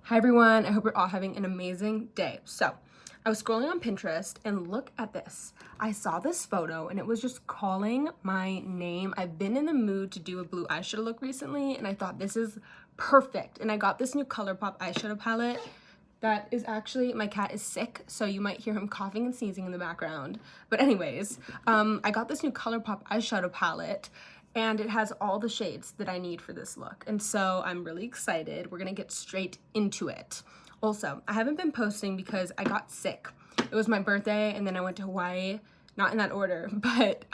Hi everyone, I hope you're all having an amazing day. So, I was scrolling on Pinterest and look at this. I saw this photo and it was just calling my name. I've been in the mood to do a blue eyeshadow look recently and I thought this is perfect. And I got this new ColourPop eyeshadow palette that is actually, my cat is sick, so you might hear him coughing and sneezing in the background. But anyways, I got this new ColourPop eyeshadow palette and it has all the shades that I need for this look. And so I'm really excited. We're gonna get straight into it. Also, I haven't been posting because I got sick. It was my birthday and then I went to Hawaii. Not in that order, but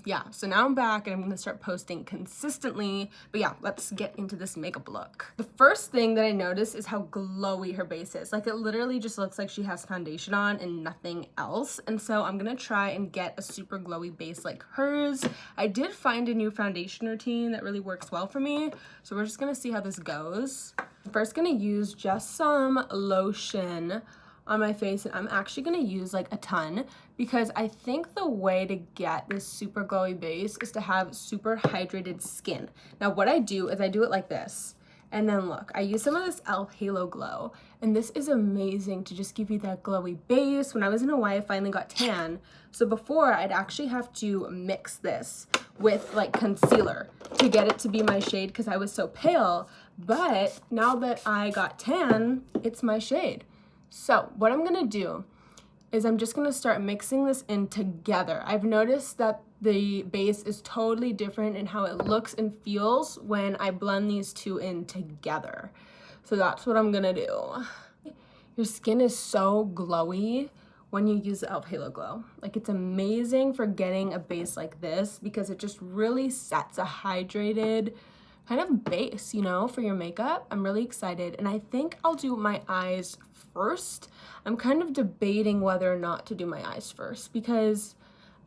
yeah. So now I'm back and I'm gonna start posting consistently. But yeah, let's get into this makeup look. The first thing that I noticed is how glowy her base is. Like it literally just looks like she has foundation on and nothing else. And so I'm gonna try and get a super glowy base like hers. I did find a new foundation routine that really works well for me. So we're just gonna see how this goes. I'm first gonna use just some lotion on my face, and I'm actually gonna use like a ton because I think the way to get this super glowy base is to have super hydrated skin. Now what I do is I do it like this, and then look, I use some of this e.l.f. Halo Glow, and this is amazing to just give you that glowy base. When I was in Hawaii, I finally got tan, so before I'd actually have to mix this with like concealer to get it to be my shade because I was so pale, but now that I got tan, it's my shade. So what I'm gonna do is I'm just gonna start mixing this in together. I've noticed that the base is totally different in how it looks and feels when I blend these two in together. So that's what I'm gonna do. Your skin is so glowy when you use the e.l.f. Halo Glow. Like it's amazing for getting a base like this because it just really sets a hydrated kind of base, you know, for your makeup. I'm really excited, and I think I'll do my eyes first. I'm kind of debating whether or not to do my eyes first because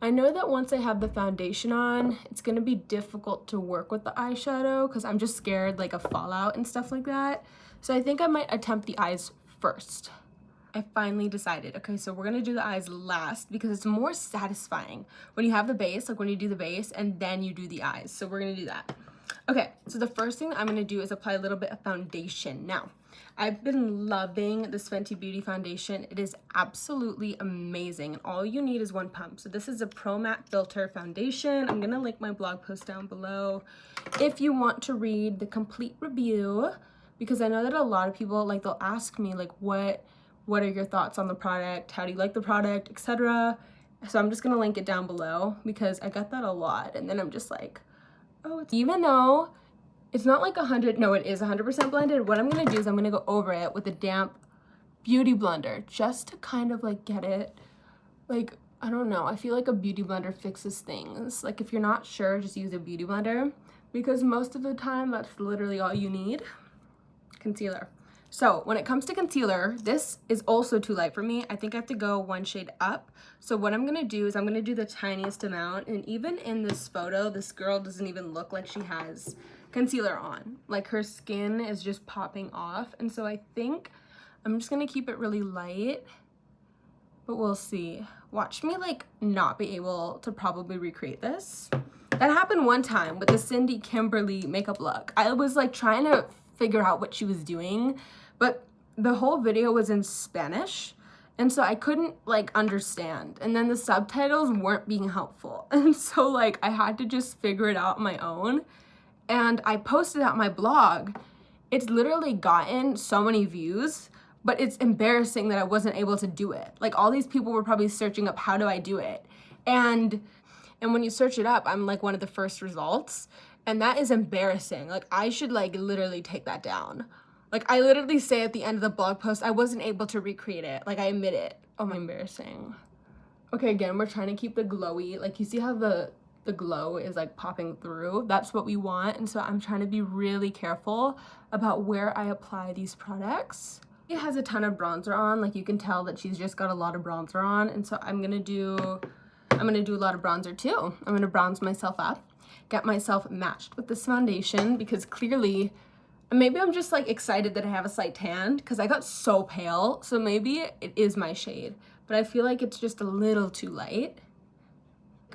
I know that once I have the foundation on, it's gonna be difficult to work with the eyeshadow because I'm just scared like a fallout and stuff like that. So I think I might attempt the eyes first. I finally decided, okay, so we're gonna do the eyes last because it's more satisfying when you have the base, like when you do the base and then you do the eyes. So we're gonna do that. Okay, so the first thing I'm gonna do is apply a little bit of foundation. Now, I've been loving this Fenty Beauty foundation. It is absolutely amazing. And all you need is one pump. So this is a Pro Matte Filt'r foundation. I'm gonna link my blog post down below if you want to read the complete review, because I know that a lot of people, like they'll ask me like, what are your thoughts on the product? How do you like the product, etc. So I'm just gonna link it down below because I got that a lot. And then I'm just like, oh, even though it's not like 100, no, it is 100% blended. What I'm gonna do is I'm gonna go over it with a damp beauty blender just to kind of like get it, like, I don't know. I feel like a beauty blender fixes things. Like if you're not sure, just use a beauty blender because most of the time that's literally all you need. Concealer. So when it comes to concealer, this is also too light for me. I think I have to go one shade up. So what I'm gonna do is I'm gonna do the tiniest amount, and even in this photo, this girl doesn't even look like she has concealer on. Like her skin is just popping off. And so I think I'm just gonna keep it really light, but we'll see. Watch me like not be able to probably recreate this. That happened one time with the Cindy Kimberly makeup look. I was like trying to figure out what she was doing, but the whole video was in Spanish, and so I couldn't like understand, and then the subtitles weren't being helpful, and so like I had to just figure it out on my own, and I posted out my blog. It's literally gotten so many views, but it's embarrassing that I wasn't able to do it. Like all these people were probably searching up how do I do it, and when you search it up, I'm like one of the first results. And that is embarrassing. Like I should like literally take that down. Like I literally say at the end of the blog post, I wasn't able to recreate it. Like I admit it. Oh my, embarrassing. Okay, again, we're trying to keep the glowy. Like you see how the glow is like popping through? That's what we want. And so I'm trying to be really careful about where I apply these products. It has a ton of bronzer on. Like you can tell that she's just got a lot of bronzer on. And so I'm gonna do a lot of bronzer too. I'm gonna bronze myself up, get myself matched with this foundation because clearly, maybe I'm just like excited that I have a slight tan because I got so pale. So maybe it is my shade, but I feel like it's just a little too light.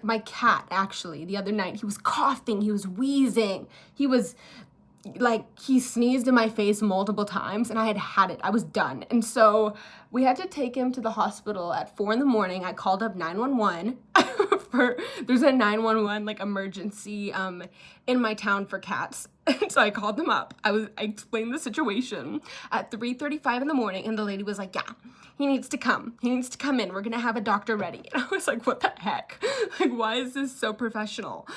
My cat actually, the other night, he was coughing, he was wheezing, he was like, he sneezed in my face multiple times, and I had it. I was done. And so we had to take him to the hospital at 4 in the morning. I called up 911 there's a 911 like emergency in my town for cats. And so I called them up. I explained the situation at 3:35 in the morning, and the lady was like, yeah, he needs to come in, we're gonna have a doctor ready. And I was like, what the heck? Like, why is this so professional?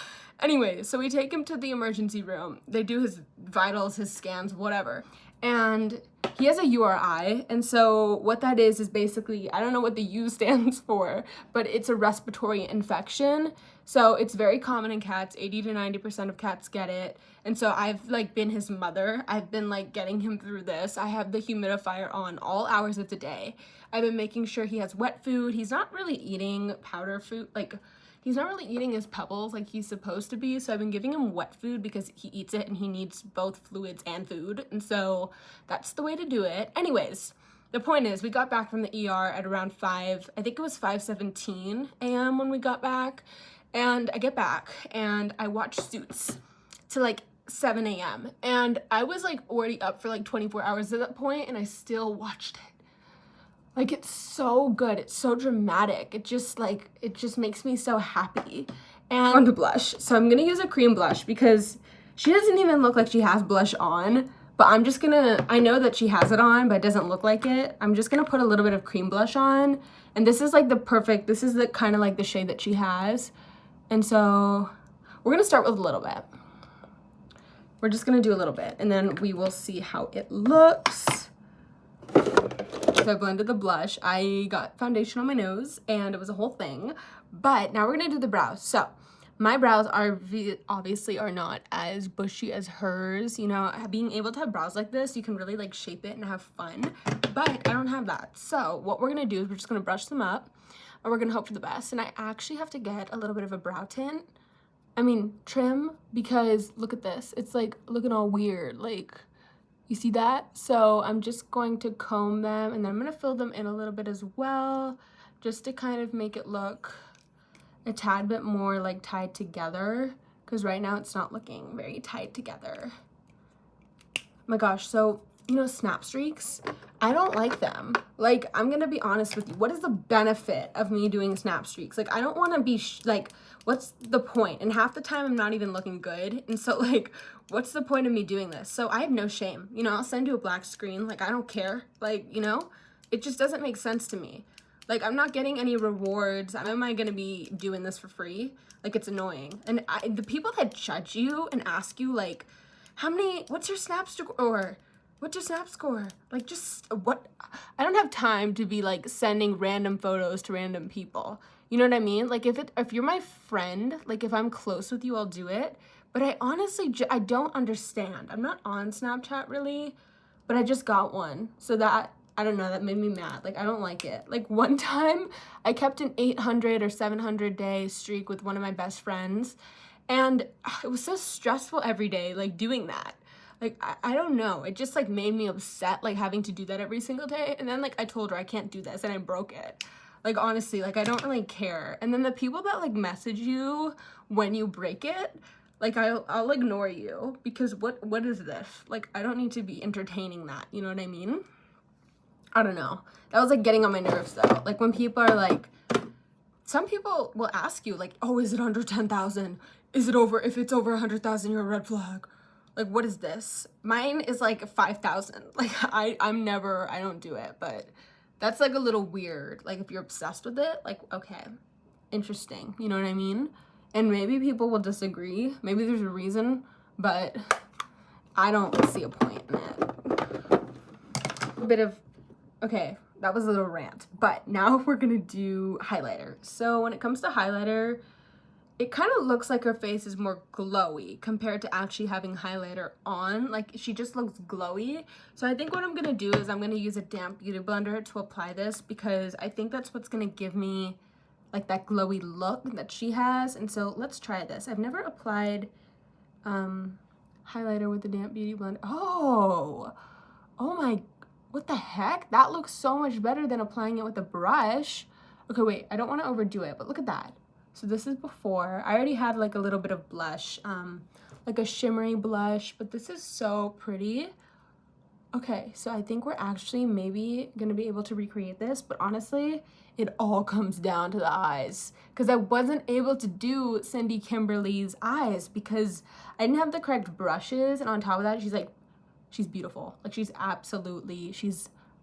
Anyway, so we take him to the emergency room. They do his vitals, his scans, whatever. And he has a URI. And so what that is basically, I don't know what the U stands for, but it's a respiratory infection. So it's very common in cats. 80 to 90% of cats get it. And so I've like been his mother. I've been like getting him through this. I have the humidifier on all hours of the day. I've been making sure he has wet food. He's not really eating powder food, like he's not really eating his pebbles like he's supposed to be. So I've been giving him wet food because he eats it and he needs both fluids and food. And so that's the way to do it. Anyways, the point is we got back from the ER at around 5, I think it was 5:17 a.m. when we got back. And I get back and I watch Suits to like 7 a.m. And I was like already up for like 24 hours at that point, and I still watched it. Like, it's so good. It's so dramatic. It just makes me so happy. And on to blush. So I'm gonna use a cream blush because she doesn't even look like she has blush on, but I know that she has it on, but it doesn't look like it. I'm just gonna put a little bit of cream blush on. And this is like this is the kind of like the shade that she has. And so we're gonna start with a little bit. We're just gonna do a little bit, and then we will see how it looks. So I blended the blush. I got foundation on my nose, and it was a whole thing. But now we're gonna do the brows. So my brows obviously are not as bushy as hers. You know, being able to have brows like this, you can really like shape it and have fun. But I don't have that. So what we're gonna do is we're just gonna brush them up, and we're gonna hope for the best. And I actually have to get a little bit of a brow tint. Trim, because look at this. It's like looking all weird. Like, you see that? So I'm just going to comb them, and then I'm gonna fill them in a little bit as well, just to kind of make it look a tad bit more like tied together, because right now it's not looking very tied together. Oh my gosh, so you know, snap streaks, I don't like them. Like, I'm gonna be honest with you. What is the benefit of me doing snap streaks? Like, I don't want to be like, what's the point? And half the time I'm not even looking good. And so like, what's the point of me doing this? So I have no shame. You know, I'll send you a black screen. Like, I don't care. Like, you know, it just doesn't make sense to me. Like, I'm not getting any rewards. Am I gonna be doing this for free? Like, it's annoying. And the people that judge you and ask you like, what's your snap score? What's your snap score? Like, just what? I don't have time to be like sending random photos to random people. You know what I mean? Like, if you're my friend, like if I'm close with you, I'll do it. But I honestly, I don't understand. I'm not on Snapchat really, but I just got one. So that, I don't know, that made me mad. Like, I don't like it. Like, one time I kept an 800 or 700 day streak with one of my best friends. And it was so stressful every day, like doing that. Like, I don't know. It just like made me upset, like having to do that every single day. And then like I told her I can't do this, and I broke it. Like, honestly, like I don't really care. And then the people that like message you when you break it, like I'll ignore you, because what is this? Like, I don't need to be entertaining that. You know what I mean? I don't know. That was like getting on my nerves though. Like, when people are like, some people will ask you like, oh, is it under 10,000? Is it over? If it's over 100,000, you're a red flag. Like, what is this? Mine is like 5,000. Like, I don't do it, but that's like a little weird. Like, if you're obsessed with it, like, okay, interesting. You know what I mean? And maybe people will disagree. Maybe there's a reason, but I don't see a point in it. Okay, that was a little rant, but now we're gonna do highlighter. So when it comes to highlighter, it kind of looks like her face is more glowy compared to actually having highlighter on. Like, she just looks glowy. So I think what I'm gonna do is I'm gonna use a damp beauty blender to apply this, because I think that's what's gonna give me like that glowy look that she has. And so let's try this. I've never applied highlighter with the damp beauty blender. Oh my, what the heck? That looks so much better than applying it with a brush. Okay, wait, I don't want to overdo it, but look at that. So this is before. I already had like a little bit of blush. like a shimmery blush, but this is so pretty. Okay, so I think we're actually maybe gonna be able to recreate this, but honestly, it all comes down to the eyes, because I wasn't able to do Cindy Kimberly's eyes because I didn't have the correct brushes, and on top of that, she's beautiful. Like, she's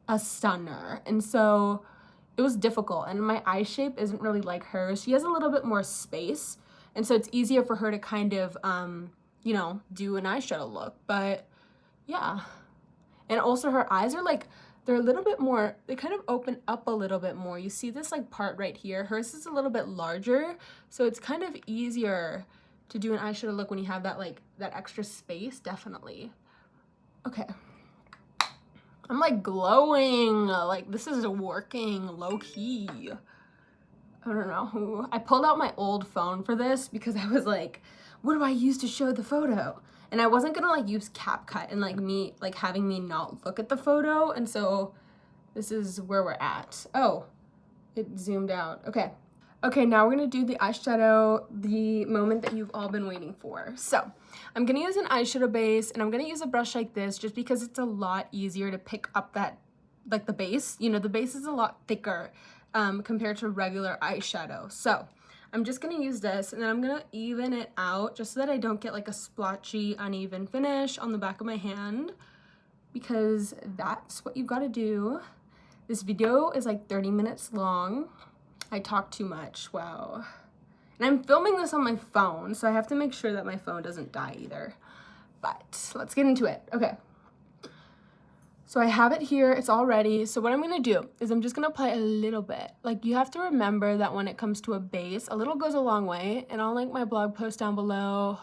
a stunner, and so it was difficult, and my eye shape isn't really like hers. She has a little bit more space, and so it's easier for her to kind of, you know, do an eyeshadow look, but yeah. And also her eyes are like, they're a little bit more, they kind of open up a little bit more. You see this like part right here. Hers is a little bit larger, so it's kind of easier to do an eyeshadow look when you have that like that extra space, definitely. Okay. I'm like glowing, like this is working low key. I don't know. I pulled out my old phone for this because I was like, what do I use to show the photo? And I wasn't gonna like use CapCut and like having me not look at the photo, and so this is where we're at. Oh, it zoomed out. Okay. Okay, now we're gonna do the eyeshadow, the moment that you've all been waiting for. So I'm gonna use an eyeshadow base, and I'm gonna use a brush like this just because it's a lot easier to pick up that, like the base. You know, the base is a lot thicker compared to regular eyeshadow. So I'm just gonna use this, and then I'm gonna even it out just so that I don't get like a splotchy, uneven finish on the back of my hand, because that's what you've gotta do. This video is like 30 minutes long. I talk too much, wow. And I'm filming this on my phone, so I have to make sure that my phone doesn't die either. But let's get into it, okay. So I have it here, it's all ready. So what I'm gonna do is I'm just gonna apply a little bit. Like, you have to remember that when it comes to a base, a little goes a long way, and I'll link my blog post down below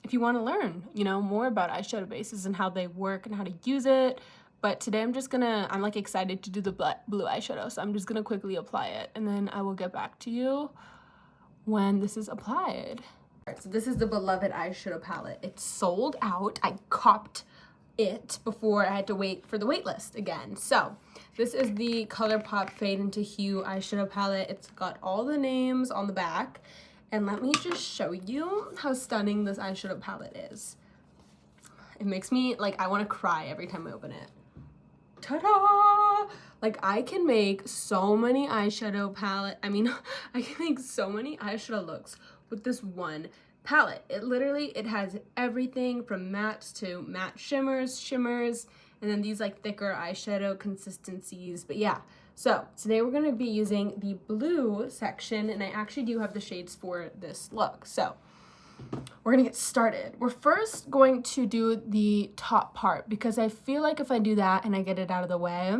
if you wanna learn, you know, more about eyeshadow bases and how they work and how to use it. But today I'm like excited to do the blue eyeshadow, so I'm just gonna quickly apply it, and then I will get back to you when this is applied. All right, so this is the beloved eyeshadow palette. It's sold out. I copped it before I had to wait for the wait list again. So this is the ColourPop Fade into Hue eyeshadow palette. It's got all the names on the back, and let me just show you how stunning this eyeshadow palette is. It makes me like, I want to cry every time I open it. Ta-da! Like, I can make so many eyeshadow palette, I can make so many eyeshadow looks with this one palette. It has everything from mattes to matte shimmers, and then these like thicker eyeshadow consistencies. But yeah, so today we're gonna be using the blue section, and I actually do have the shades for this look. So we're gonna get started. We're first going to do the top part because I feel like if I do that and I get it out of the way,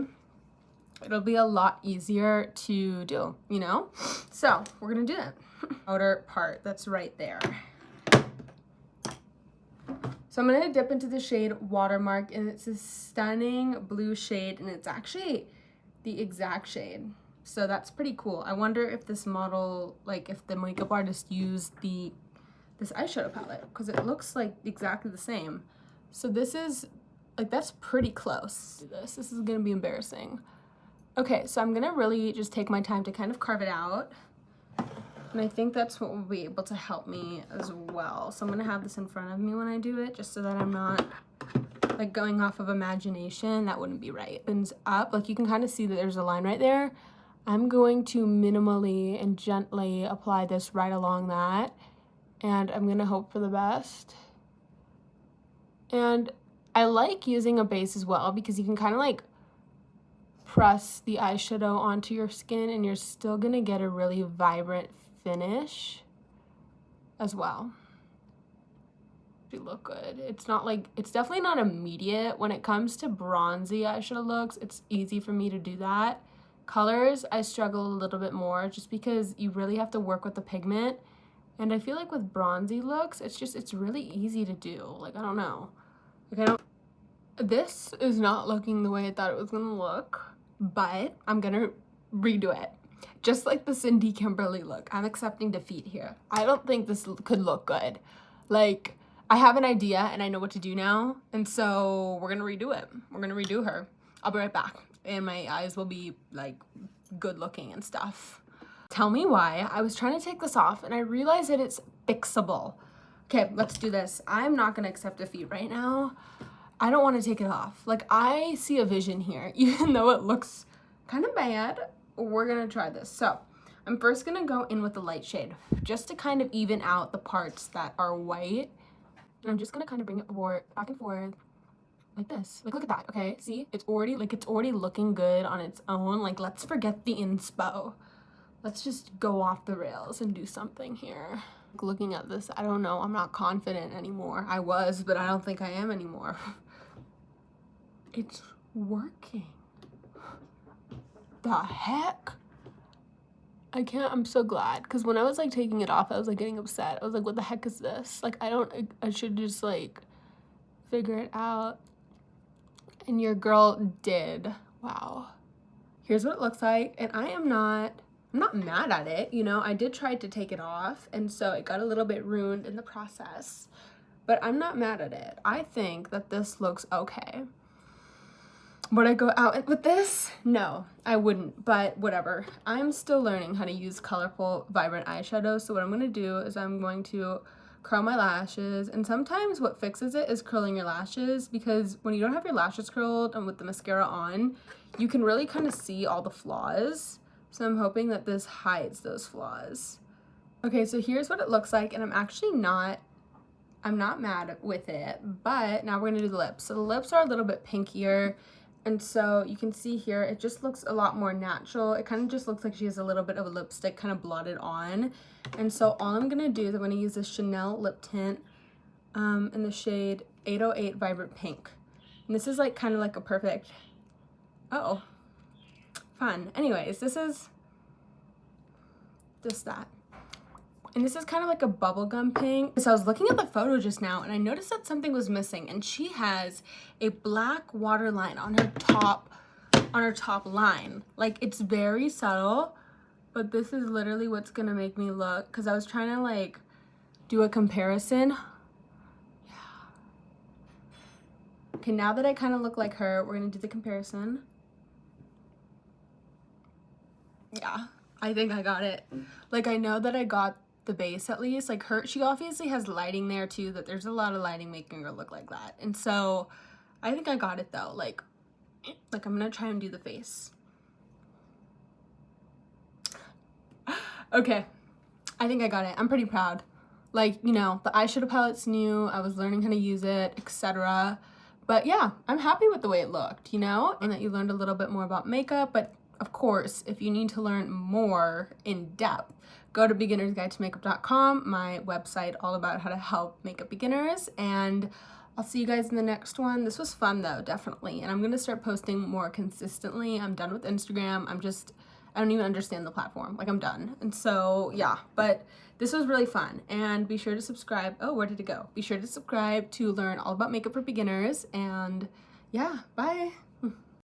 it'll be a lot easier to do, you know? So we're gonna do it. Outer part, that's right there. So I'm gonna dip into the shade Watermark, and it's a stunning blue shade, and it's actually the exact shade. So that's pretty cool. I wonder if this model, like if the makeup artist used this eyeshadow palette, because it looks like exactly the same. So this is, like, that's pretty close. This is gonna be embarrassing. Okay, so I'm gonna really just take my time to kind of carve it out. And I think that's what will be able to help me as well. So I'm gonna have this in front of me when I do it, just so that I'm not like going off of imagination. That wouldn't be right. Opens up, like you can kind of see that there's a line right there. I'm going to minimally and gently apply this right along that. And I'm gonna hope for the best. And I like using a base as well because you can kind of like press the eyeshadow onto your skin, and you're still gonna get a really vibrant finish as well. You look good. It's definitely not immediate. When it comes to bronzy eyeshadow looks, it's easy for me to do that. Colors, I struggle a little bit more just because you really have to work with the pigment. And I feel like with bronzy looks, it's really easy to do. Like, I don't know. Like, this is not looking the way I thought it was gonna look, but I'm gonna redo it. Just like the Cindy Kimberly look, I'm accepting defeat here. I don't think this could look good. Like, I have an idea and I know what to do now, and so we're gonna redo it. We're gonna redo her. I'll be right back, and my eyes will be like good looking and stuff. Tell me why. I was trying to take this off and I realized that it's fixable. Okay, let's do this. I'm not gonna accept defeat right now. I don't want to take it off. Like, I see a vision here, even though it looks kind of bad. We're gonna try this. So I'm first gonna go in with the light shade just to kind of even out the parts that are white. And I'm just gonna kind of bring it forward, back and forth like this. Like, look at that. Okay, see, it's already looking good on its own. Like, let's forget the inspo. Let's just go off the rails and do something here. Looking at this, I don't know, I'm not confident anymore. I was, but I don't think I am anymore. It's working. The heck? I can't, I'm so glad. Because when I was like taking it off, I was like getting upset. I was like, what the heck is this? Like, I should just like figure it out. And your girl did. Wow. Here's what it looks like. And I'm not mad at it, you know. I did try to take it off, and so it got a little bit ruined in the process, but I'm not mad at it. I think that this looks okay. Would I go out with this? No, I wouldn't, but whatever. I'm still learning how to use colorful, vibrant eyeshadow, so what I'm going to do is I'm going to curl my lashes, and sometimes what fixes it is curling your lashes, because when you don't have your lashes curled and with the mascara on, you can really kind of see all the flaws. So I'm hoping that this hides those flaws. Okay, so here's what it looks like, and I'm not mad with it, but now we're gonna do the lips. So the lips are a little bit pinkier, and so you can see here, it just looks a lot more natural. It kind of just looks like she has a little bit of a lipstick kind of blotted on. And so all I'm gonna do is I'm gonna use this Chanel lip tint in the shade 808 Vibrant Pink. And this is like kind of like a perfect, fun. Anyways, this is just that. And this is kind of like a bubblegum pink. So I was looking at the photo just now and I noticed that something was missing, and she has a black waterline on her top line. Like, it's very subtle, but this is literally what's gonna make me look, because I was trying to like do a comparison. Yeah. Okay, now that I kind of look like her, we're gonna do the comparison. Yeah, I think I got it. Like, I know that I got the base at least. Like, she obviously has lighting there too, that there's a lot of lighting making her look like that. And so I think I got it though. Like I'm gonna try and do the face. Okay, I think I got it. I'm pretty proud. Like, you know, the eyeshadow palette's new, I was learning how to use it, etc. But yeah, I'm happy with the way it looked, you know, and that you learned a little bit more about makeup. But of course, if you need to learn more in depth, go to beginnersguidetomakeup.com, my website all about how to help makeup beginners, and I'll see you guys in the next one. This was fun though, definitely, and I'm gonna start posting more consistently. I'm done with Instagram. I don't even understand the platform. Like, I'm done. And so yeah, but this was really fun, and be sure to subscribe. Oh, where did it go? Be sure to subscribe to learn all about makeup for beginners, and yeah, bye.